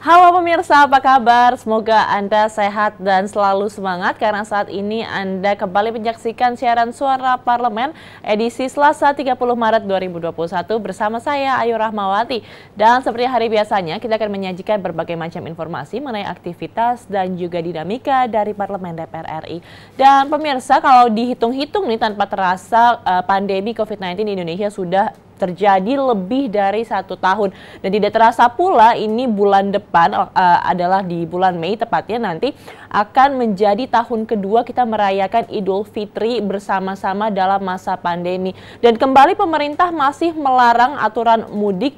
Halo pemirsa, apa kabar? Semoga Anda sehat dan selalu semangat karena saat ini Anda kembali menyaksikan siaran Suara Parlemen edisi Selasa 30 Maret 2021 bersama saya Ayu Rahmawati. Dan seperti hari biasanya kita akan menyajikan berbagai macam informasi mengenai aktivitas dan juga dinamika dari Parlemen DPR RI. Dan pemirsa, kalau dihitung-hitung nih tanpa terasa pandemi COVID-19 di Indonesia sudah terjadi lebih dari 1 tahun dan tidak terasa pula ini bulan depan adalah di bulan Mei tepatnya nanti akan menjadi tahun kedua kita merayakan Idul Fitri bersama-sama dalam masa pandemi dan kembali pemerintah masih melarang aturan mudik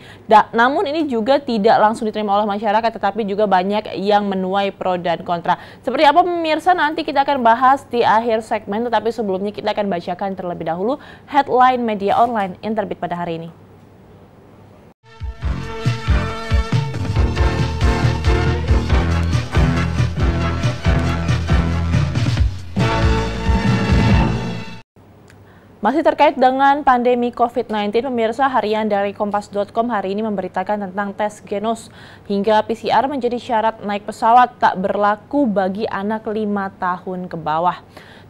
namun ini juga tidak langsung diterima oleh masyarakat tetapi juga banyak yang menuai pro dan kontra. Seperti apa pemirsa nanti kita akan bahas di akhir segmen tetapi sebelumnya kita akan bacakan terlebih dahulu headline media online yang terbit pada hari ini. Masih terkait dengan pandemi COVID-19, pemirsa harian dari Kompas.com hari ini memberitakan tentang tes genos hingga PCR menjadi syarat naik pesawat tak berlaku bagi anak 5 tahun ke bawah.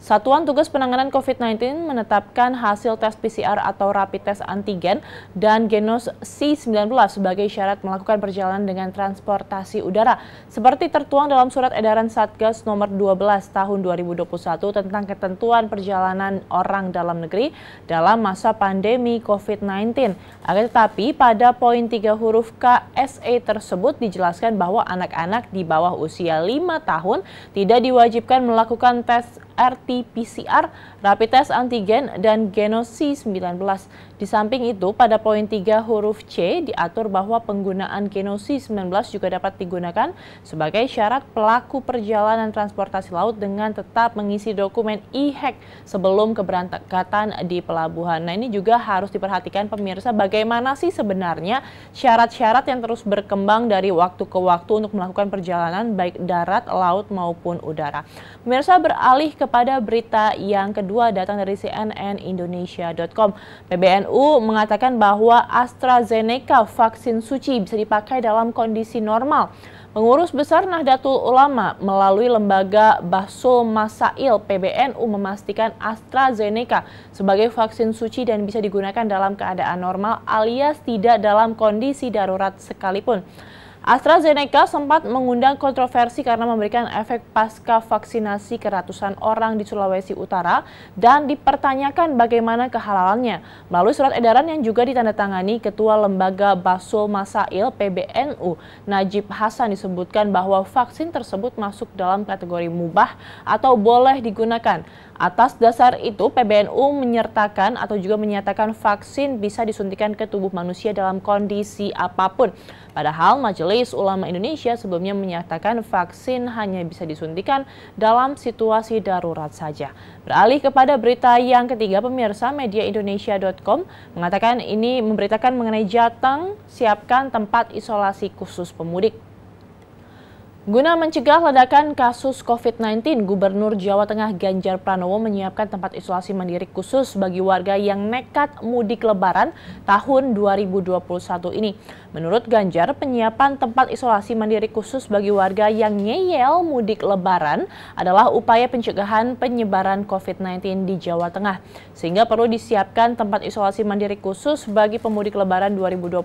Satuan Tugas Penanganan COVID-19 menetapkan hasil tes PCR atau rapid test antigen dan genos C19 sebagai syarat melakukan perjalanan dengan transportasi udara, seperti tertuang dalam Surat Edaran Satgas nomor 12 tahun 2021 tentang ketentuan perjalanan orang dalam negeri dalam masa pandemi COVID-19. Akan tetapi, pada poin 3 huruf K SE tersebut dijelaskan bahwa anak-anak di bawah usia 5 tahun tidak diwajibkan melakukan tes RT-PCR, rapid test antigen, dan genos C19. Di samping itu, pada poin 3 huruf C diatur bahwa penggunaan genos C19 juga dapat digunakan sebagai syarat pelaku perjalanan transportasi laut dengan tetap mengisi dokumen e-hack sebelum keberangkatan di pelabuhan. Nah, ini juga harus diperhatikan pemirsa bagaimana sih sebenarnya syarat-syarat yang terus berkembang dari waktu ke waktu untuk melakukan perjalanan baik darat, laut maupun udara. Pemirsa beralih kepada berita yang kedua datang dari cnnindonesia.com. PBNU mengatakan bahwa AstraZeneca vaksin suci bisa dipakai dalam kondisi normal. Pengurus Besar Nahdlatul Ulama melalui lembaga Bahsul Masail PBNU memastikan AstraZeneca sebagai vaksin suci dan bisa digunakan dalam keadaan normal alias tidak dalam kondisi darurat sekalipun. AstraZeneca sempat mengundang kontroversi karena memberikan efek pasca vaksinasi ke ratusan orang di Sulawesi Utara dan dipertanyakan bagaimana kehalalannya. Melalui surat edaran yang juga ditandatangani Ketua Lembaga Bahsul Masail PBNU, Najib Hasan disebutkan bahwa vaksin tersebut masuk dalam kategori mubah atau boleh digunakan. Atas dasar itu, PBNU menyertakan atau juga menyatakan vaksin bisa disuntikan ke tubuh manusia dalam kondisi apapun. Padahal Majelis Ulama Indonesia sebelumnya menyatakan vaksin hanya bisa disuntikan dalam situasi darurat saja. Beralih kepada berita yang ketiga, pemirsa mediaindonesia.com mengatakan ini memberitakan mengenai Jateng siapkan tempat isolasi khusus pemudik. Guna mencegah ledakan kasus COVID-19, Gubernur Jawa Tengah Ganjar Pranowo menyiapkan tempat isolasi mandiri khusus bagi warga yang nekat mudik Lebaran tahun 2021 ini. Menurut Ganjar, penyiapan tempat isolasi mandiri khusus bagi warga yang ngeyel mudik Lebaran adalah upaya pencegahan penyebaran COVID-19 di Jawa Tengah. Sehingga perlu disiapkan tempat isolasi mandiri khusus bagi pemudik Lebaran 2021.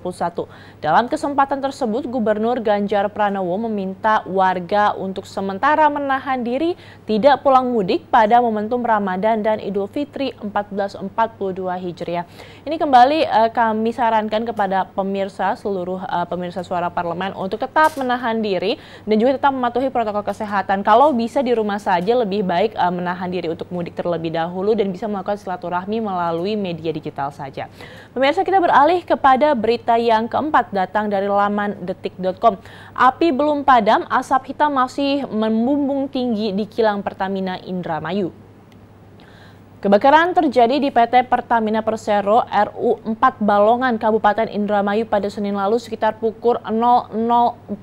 Dalam kesempatan tersebut, Gubernur Ganjar Pranowo meminta warga untuk sementara menahan diri tidak pulang mudik pada momentum Ramadan dan Idul Fitri 1442 Hijriah. Ini kembali kami sarankan kepada pemirsa seluruh pemirsa Suara Parlemen untuk tetap menahan diri dan juga tetap mematuhi protokol kesehatan. Kalau bisa di rumah saja lebih baik menahan diri untuk mudik terlebih dahulu dan bisa melakukan silaturahmi melalui media digital saja. Pemirsa, kita beralih kepada berita yang keempat datang dari laman detik.com. Api belum padam, asap hitam masih membumbung tinggi di kilang Pertamina Indramayu. Kebakaran terjadi di PT Pertamina Persero RU 4 Balongan, Kabupaten Indramayu pada Senin lalu sekitar pukul 00.45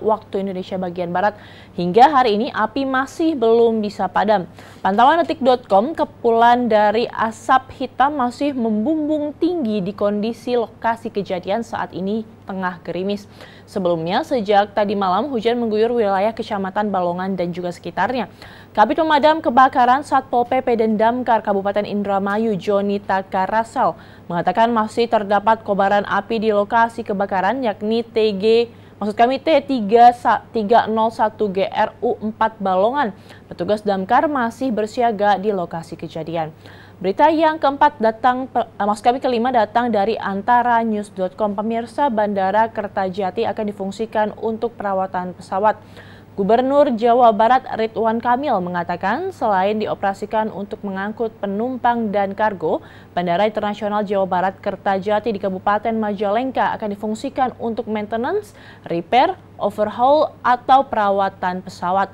waktu Indonesia bagian Barat. Hingga hari ini api masih belum bisa padam. Pantauan detik.com, kepulan dari asap hitam masih membumbung tinggi di kondisi lokasi kejadian saat ini tengah gerimis. Sebelumnya, sejak tadi malam hujan mengguyur wilayah Kecamatan Balongan dan juga sekitarnya. Kabid Pemadam Kebakaran Satpol PP dan Damkar Kabupaten Indramayu Joni Takarasal mengatakan masih terdapat kobaran api di lokasi kebakaran yakni T301GRU 4 Balongan. Petugas Damkar masih bersiaga di lokasi kejadian. Berita yang keempat kelima datang dari antaranews.com. Pemirsa, Bandara Kertajati akan difungsikan untuk perawatan pesawat. Gubernur Jawa Barat Ridwan Kamil mengatakan selain dioperasikan untuk mengangkut penumpang dan kargo, Bandara Internasional Jawa Barat Kertajati di Kabupaten Majalengka akan difungsikan untuk maintenance, repair, overhaul, atau perawatan pesawat.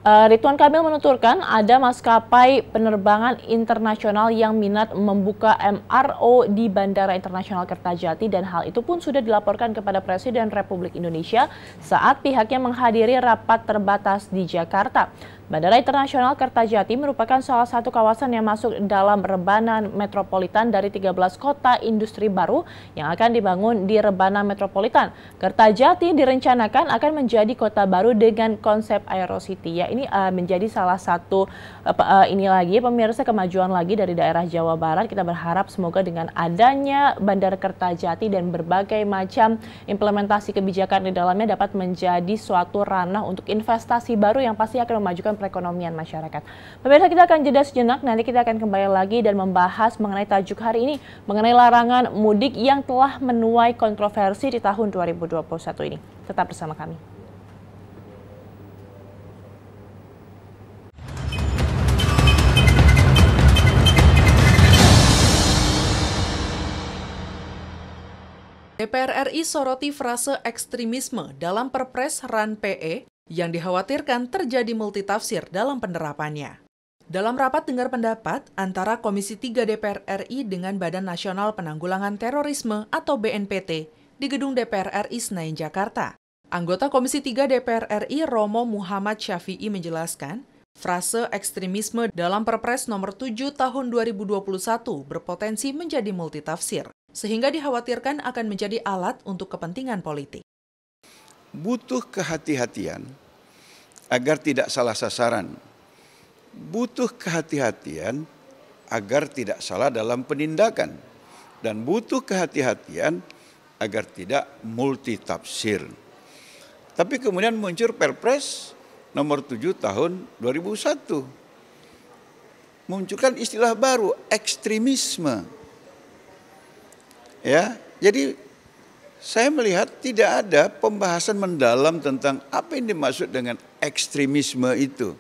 Ridwan Kamil menuturkan ada maskapai penerbangan internasional yang minat membuka MRO di Bandara Internasional Kertajati dan hal itu pun sudah dilaporkan kepada Presiden Republik Indonesia saat pihaknya menghadiri rapat terbatas di Jakarta. Bandara Internasional Kertajati merupakan salah satu kawasan yang masuk dalam Rebana Metropolitan dari 13 kota industri baru yang akan dibangun di Rebana Metropolitan. Kertajati direncanakan akan menjadi kota baru dengan konsep Aerocity. Ya, ini menjadi salah satu pemirsa kemajuan lagi dari daerah Jawa Barat. Kita berharap semoga dengan adanya Bandara Kertajati dan berbagai macam implementasi kebijakan di dalamnya dapat menjadi suatu ranah untuk investasi baru yang pasti akan memajukan perekonomian masyarakat. Pemirsa, kita akan jeda sejenak, nanti kita akan kembali lagi dan membahas mengenai tajuk hari ini, mengenai larangan mudik yang telah menuai kontroversi di tahun 2021 ini. Tetap bersama kami. DPR RI soroti frase ekstremisme dalam Perpres RAN PE yang dikhawatirkan terjadi multitafsir dalam penerapannya. Dalam rapat dengar pendapat antara Komisi 3 DPR RI dengan Badan Nasional Penanggulangan Terorisme atau BNPT di Gedung DPR RI Senayan, Jakarta, anggota Komisi 3 DPR RI Romo Muhammad Syafi'i menjelaskan, frase ekstremisme dalam Perpres nomor 7 tahun 2021 berpotensi menjadi multitafsir, sehingga dikhawatirkan akan menjadi alat untuk kepentingan politik. Butuh kehati-hatian agar tidak salah sasaran. Butuh kehati-hatian agar tidak salah dalam penindakan. Dan butuh kehati-hatian agar tidak multitafsir. Tapi kemudian muncul Perpres nomor 7 tahun 2001. Munculkan istilah baru, ekstremisme. Ya, jadi saya melihat tidak ada pembahasan mendalam tentang apa yang dimaksud dengan ekstremisme itu.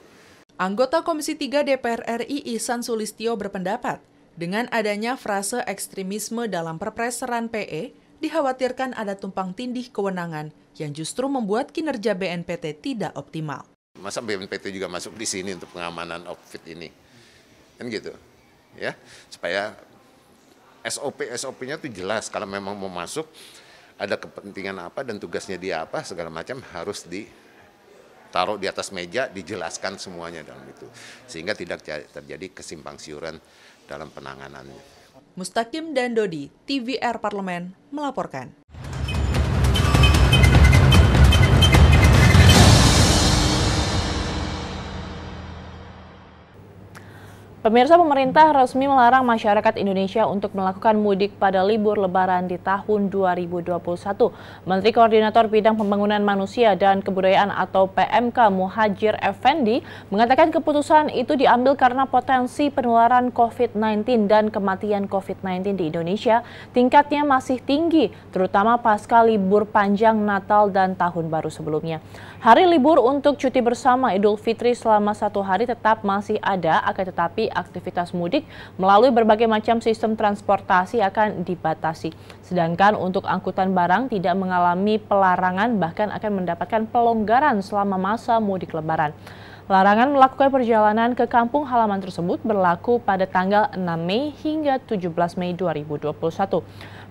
Anggota Komisi 3 DPR RI Ihsan Sulistyo berpendapat, dengan adanya frase ekstremisme dalam Perpres RAN PE, dikhawatirkan ada tumpang tindih kewenangan yang justru membuat kinerja BNPT tidak optimal. Masa BNPT juga masuk di sini untuk pengamanan outfit ini? Kan gitu. Ya, supaya SOP-nya itu jelas kalau memang mau masuk ada kepentingan apa dan tugasnya dia apa, segala macam harus ditaruh di atas meja, dijelaskan semuanya dalam itu. Sehingga tidak terjadi kesimpang siuran dalam penanganannya. Mustaqim dan Dodi, TVR Parlemen, melaporkan. Pemirsa, pemerintah resmi melarang masyarakat Indonesia untuk melakukan mudik pada libur Lebaran di tahun 2021. Menteri Koordinator Bidang Pembangunan Manusia dan Kebudayaan atau PMK Muhadjir Effendi mengatakan keputusan itu diambil karena potensi penularan COVID-19 dan kematian COVID-19 di Indonesia tingkatnya masih tinggi, terutama pasca libur panjang Natal dan Tahun Baru sebelumnya. Hari libur untuk cuti bersama Idul Fitri selama 1 hari tetap masih ada, akan tetapi aktivitas mudik melalui berbagai macam sistem transportasi akan dibatasi. Sedangkan untuk angkutan barang tidak mengalami pelarangan, bahkan akan mendapatkan pelonggaran selama masa mudik Lebaran. Larangan melakukan perjalanan ke kampung halaman tersebut berlaku pada tanggal 6 Mei hingga 17 Mei 2021.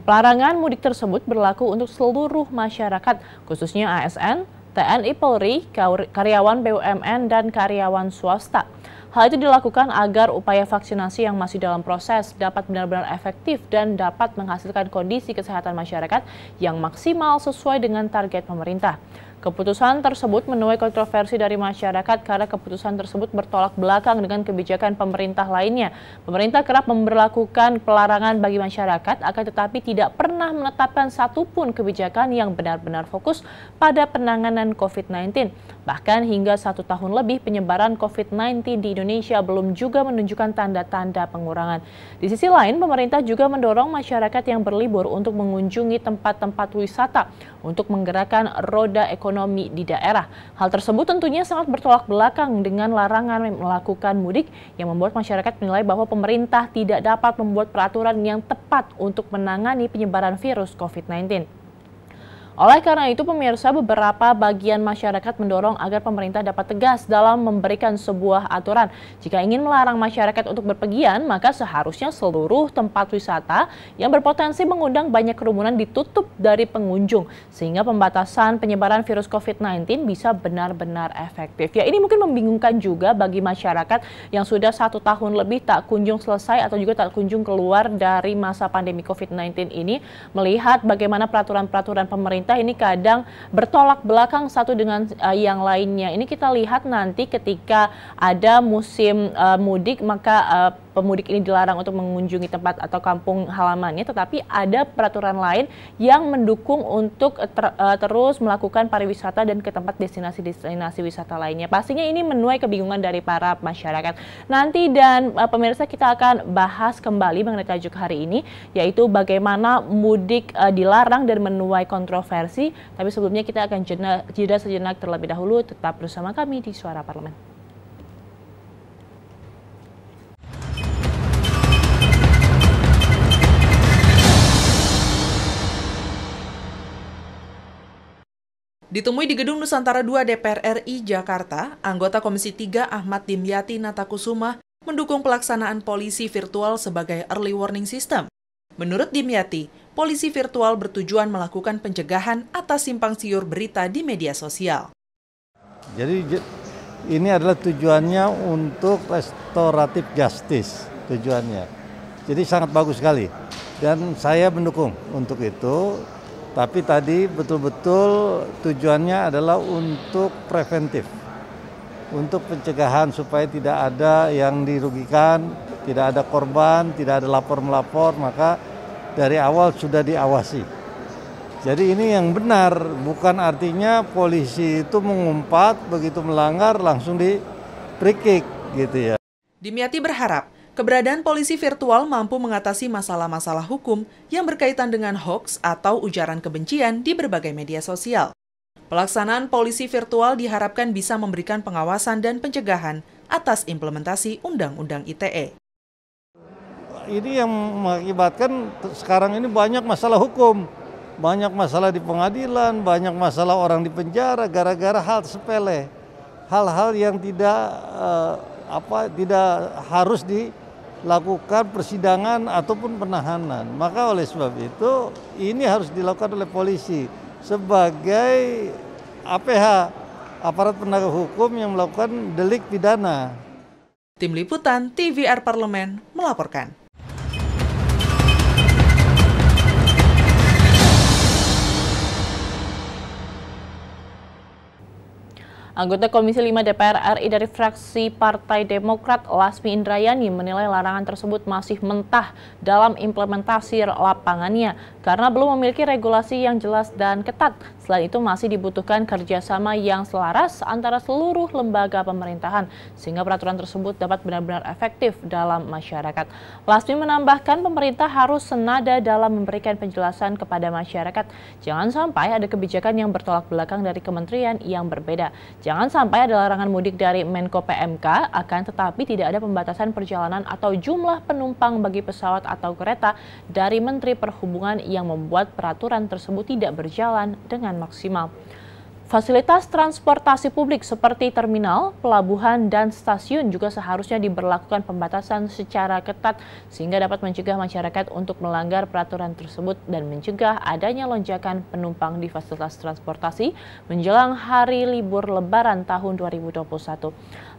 Pelarangan mudik tersebut berlaku untuk seluruh masyarakat, khususnya ASN, TNI Polri, karyawan BUMN, dan karyawan swasta. Hal itu dilakukan agar upaya vaksinasi yang masih dalam proses dapat benar-benar efektif dan dapat menghasilkan kondisi kesehatan masyarakat yang maksimal sesuai dengan target pemerintah. Keputusan tersebut menuai kontroversi dari masyarakat karena keputusan tersebut bertolak belakang dengan kebijakan pemerintah lainnya. Pemerintah kerap memberlakukan pelarangan bagi masyarakat, akan tetapi tidak pernah menetapkan satupun kebijakan yang benar-benar fokus pada penanganan COVID-19. Bahkan hingga 1 tahun lebih penyebaran COVID-19 di Indonesia belum juga menunjukkan tanda-tanda pengurangan. Di sisi lain, pemerintah juga mendorong masyarakat yang berlibur untuk mengunjungi tempat-tempat wisata untuk menggerakkan roda ekonomi di daerah. Hal tersebut tentunya sangat bertolak belakang dengan larangan melakukan mudik yang membuat masyarakat menilai bahwa pemerintah tidak dapat membuat peraturan yang tepat untuk menangani penyebaran virus COVID-19. Oleh karena itu, pemirsa, beberapa bagian masyarakat mendorong agar pemerintah dapat tegas dalam memberikan sebuah aturan. Jika ingin melarang masyarakat untuk berpergian, maka seharusnya seluruh tempat wisata yang berpotensi mengundang banyak kerumunan ditutup dari pengunjung, sehingga pembatasan penyebaran virus COVID-19 bisa benar-benar efektif. Ya, ini mungkin membingungkan juga bagi masyarakat yang sudah 1 tahun lebih tak kunjung selesai atau juga tak kunjung keluar dari masa pandemi COVID-19 ini, melihat bagaimana peraturan-peraturan pemerintah ini kadang bertolak belakang satu dengan yang lainnya. Ini kita lihat nanti ketika ada musim mudik, maka pemudik ini dilarang untuk mengunjungi tempat atau kampung halamannya, tetapi ada peraturan lain yang mendukung untuk terus melakukan pariwisata dan ke tempat destinasi-destinasi wisata lainnya. Pastinya ini menuai kebingungan dari para masyarakat. Nanti dan pemirsa, kita akan bahas kembali mengenai tajuk hari ini, yaitu bagaimana mudik dilarang dan menuai kontroversi. Tapi sebelumnya kita akan jeda sejenak terlebih dahulu. Tetap bersama kami di Suara Parlemen. Ditemui di Gedung Nusantara II DPR RI Jakarta, anggota Komisi 3 Ahmad Dimyati Natakusuma mendukung pelaksanaan polisi virtual sebagai early warning system. Menurut Dimyati, polisi virtual bertujuan melakukan pencegahan atas simpang siur berita di media sosial. Jadi ini adalah tujuannya untuk restoratif justice tujuannya. Jadi sangat bagus sekali dan saya mendukung untuk itu. Tapi tadi betul-betul tujuannya adalah untuk preventif, untuk pencegahan supaya tidak ada yang dirugikan, tidak ada korban, tidak ada lapor-melapor, maka dari awal sudah diawasi. Jadi ini yang benar, bukan artinya polisi itu mengumpat, begitu melanggar langsung di-free-kick gitu ya. Dimyati berharap keberadaan polisi virtual mampu mengatasi masalah-masalah hukum yang berkaitan dengan hoaks atau ujaran kebencian di berbagai media sosial. Pelaksanaan polisi virtual diharapkan bisa memberikan pengawasan dan pencegahan atas implementasi Undang-Undang ITE. Ini yang mengakibatkan sekarang ini banyak masalah hukum, banyak masalah di pengadilan, banyak masalah orang di penjara gara-gara hal sepele, hal-hal yang tidak harus dilakukan persidangan ataupun penahanan. Maka oleh sebab itu ini harus dilakukan oleh polisi sebagai APH, aparat penegak hukum yang melakukan delik pidana. Tim Liputan TVR Parlemen melaporkan. Anggota Komisi 5 DPR RI dari fraksi Partai Demokrat, Lasmi Indrayani, menilai larangan tersebut masih mentah dalam implementasi lapangannya karena belum memiliki regulasi yang jelas dan ketat. Selain itu masih dibutuhkan kerjasama yang selaras antara seluruh lembaga pemerintahan sehingga peraturan tersebut dapat benar-benar efektif dalam masyarakat. Lasmi menambahkan pemerintah harus senada dalam memberikan penjelasan kepada masyarakat. Jangan sampai ada kebijakan yang bertolak belakang dari kementerian yang berbeda. Jangan sampai ada larangan mudik dari Menko PMK, akan tetapi tidak ada pembatasan perjalanan atau jumlah penumpang bagi pesawat atau kereta dari Menteri Perhubungan yang membuat peraturan tersebut tidak berjalan dengan maksimal. Fasilitas transportasi publik seperti terminal, pelabuhan, dan stasiun juga seharusnya diberlakukan pembatasan secara ketat sehingga dapat mencegah masyarakat untuk melanggar peraturan tersebut dan mencegah adanya lonjakan penumpang di fasilitas transportasi menjelang hari libur Lebaran tahun 2021.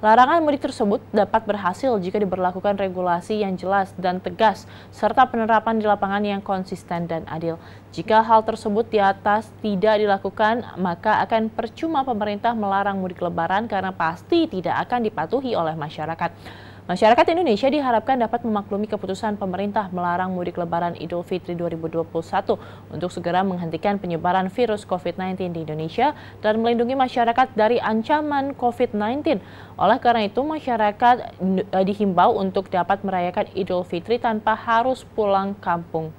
Larangan mudik tersebut dapat berhasil jika diberlakukan regulasi yang jelas dan tegas serta penerapan di lapangan yang konsisten dan adil. Jika hal tersebut di atas tidak dilakukan, maka akan percuma pemerintah melarang mudik Lebaran karena pasti tidak akan dipatuhi oleh masyarakat. Masyarakat Indonesia diharapkan dapat memaklumi keputusan pemerintah melarang mudik Lebaran Idul Fitri 2021 untuk segera menghentikan penyebaran virus COVID-19 di Indonesia dan melindungi masyarakat dari ancaman COVID-19. Oleh karena itu, masyarakat dihimbau untuk dapat merayakan Idul Fitri tanpa harus pulang kampung.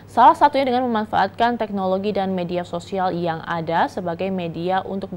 Salah satunya dengan memanfaatkan teknologi dan media sosial yang ada sebagai media untuk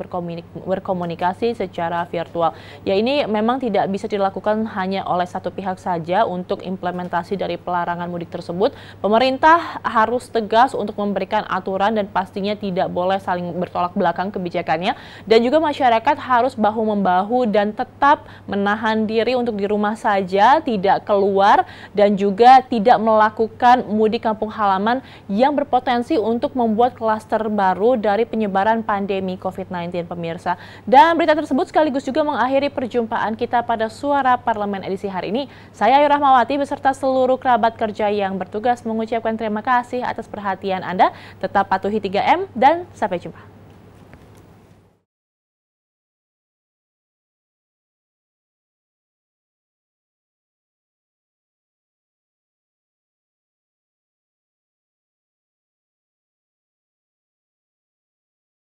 berkomunikasi secara virtual. Ya, ini memang tidak bisa dilakukan hanya oleh satu pihak saja untuk implementasi dari pelarangan mudik tersebut. Pemerintah harus tegas untuk memberikan aturan dan pastinya tidak boleh saling bertolak belakang kebijakannya. Dan juga masyarakat harus bahu-membahu dan tetap menahan diri untuk di rumah saja, tidak keluar dan juga tidak melakukan mudik kampung halaman yang berpotensi untuk membuat klaster baru dari penyebaran pandemi COVID-19, pemirsa. Dan berita tersebut sekaligus juga mengakhiri perjumpaan kita pada Suara Parlemen edisi hari ini. Saya Ayu Rahmawati beserta seluruh kerabat kerja yang bertugas mengucapkan terima kasih atas perhatian Anda. Tetap patuhi 3M dan sampai jumpa.